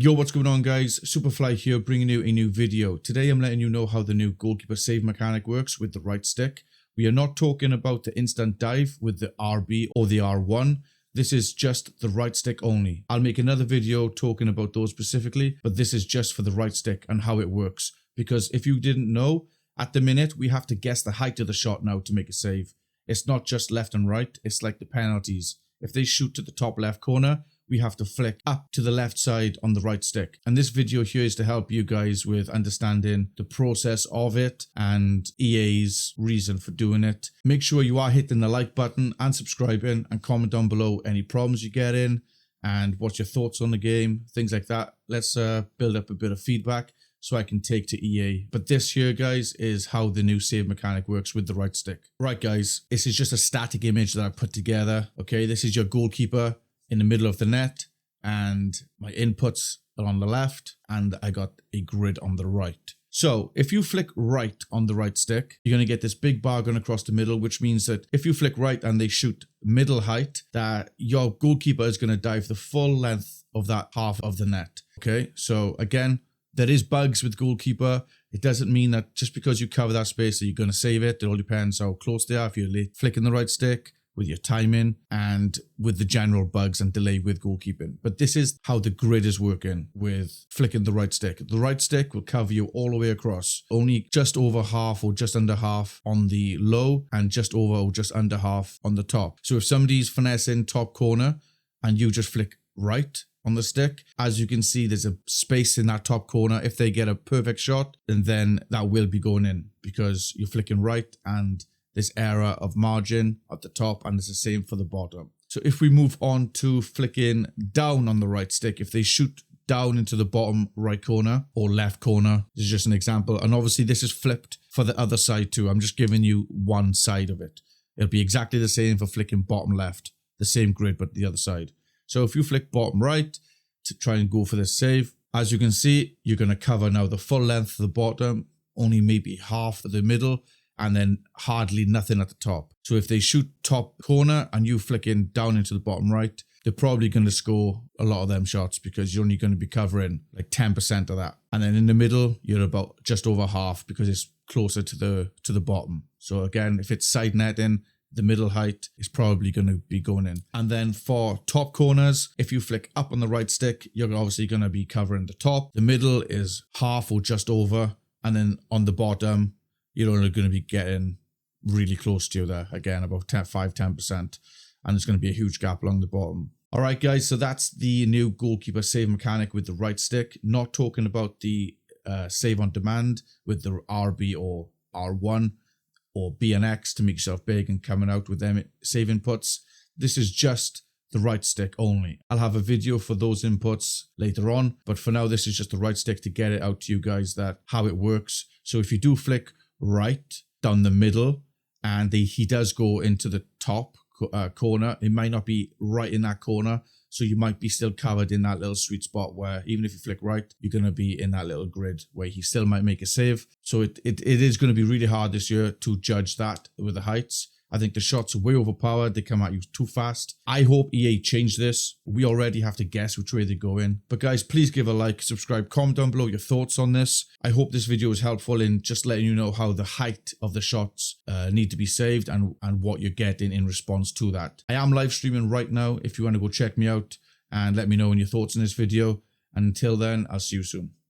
Yo, what's going on guys? Superfly here bringing you a new video. Today I'm letting you know how the new Goalkeeper Save mechanic works with the right stick. We are not talking about the instant dive with the RB or the R1. This is just the right stick only. I'll make another video talking about those specifically, but this is just for the right stick and how it works. Because if you didn't know, at the minute we have to guess the height of the shot now to make a save. It's not just left and right, it's like the penalties. If they shoot to the top left corner, we have to flick up to the left side on the right stick. And this video here is to help you guys with understanding the process of it and EA's reason for doing it. Make sure you are hitting the like button and subscribing, and comment down below any problems you get in and what's your thoughts on the game, things like that. Let's build up a bit of feedback so I can take to EA. But this here, guys, is how the new save mechanic works with the right stick. Right, guys, this is just a static image that I put together. Okay, this is your goalkeeper in the middle of the net, and my inputs are on the left, and I got a grid on the right. So if you flick right on the right stick, you're going to get this big bar going across the middle, which means that if you flick right and they shoot middle height, that your goalkeeper is going to dive the full length of that half of the net. Okay, so again, there is bugs with goalkeeper. It doesn't mean that just because you cover that space that you're going to save it. It all depends how close they are, if you're flicking the right stick, with your timing, and with the general bugs and delay with goalkeeping. But this is how the grid is working with flicking the right stick. The right stick will cover you all the way across, only just over half or just under half on the low, and just over or just under half on the top. So if somebody's finessing top corner and you just flick right on the stick, as you can see, there's a space in that top corner. If they get a perfect shot, then that will be going in because you're flicking right, and this area of margin at the top, and it's the same for the bottom. So if we move on to flicking down on the right stick, if they shoot down into the bottom right corner or left corner, this is just an example. And obviously this is flipped for the other side too. I'm just giving you one side of it. It'll be exactly the same for flicking bottom left, the same grid, but the other side. So if you flick bottom right to try and go for this save, as you can see, you're going to cover now the full length of the bottom, only maybe half of the middle, and then hardly nothing at the top. So if they shoot top corner and you flicking down into the bottom right, they're probably going to score a lot of them shots because you're only going to be covering like 10% of that. And then in the middle, you're about just over half because it's closer to the bottom. So again, if it's side netting, the middle height is probably going to be going in. And then for top corners, if you flick up on the right stick, you're obviously going to be covering the top. The middle is half or just over. And then on the bottom, you're only going to be getting really close to you there. Again, about 5-10%. And there's going to be a huge gap along the bottom. All right, guys. So that's the new goalkeeper save mechanic with the right stick. Not talking about the save on demand with the RB or R1 or B and X to make yourself big and coming out with them save inputs. This is just the right stick only. I'll have a video for those inputs later on. But for now, this is just the right stick to get it out to you guys, that how it works. So if you do flick right down the middle and he does go into the top corner, it might not be right in that corner, so you might be still covered in that little sweet spot where even if you flick right, you're going to be in that little grid where he still might make a save. So it is going to be really hard this year to judge that with the heights. I think the shots are way overpowered. They come at you too fast. I hope EA changed this. We already have to guess which way they go in. But guys, please give a like, subscribe, comment down below your thoughts on this. I hope this video is helpful in just letting you know how the height of the shots need to be saved and what you're getting in response to that. I am live streaming right now if you want to go check me out and let me know your thoughts on this video. And until then, I'll see you soon.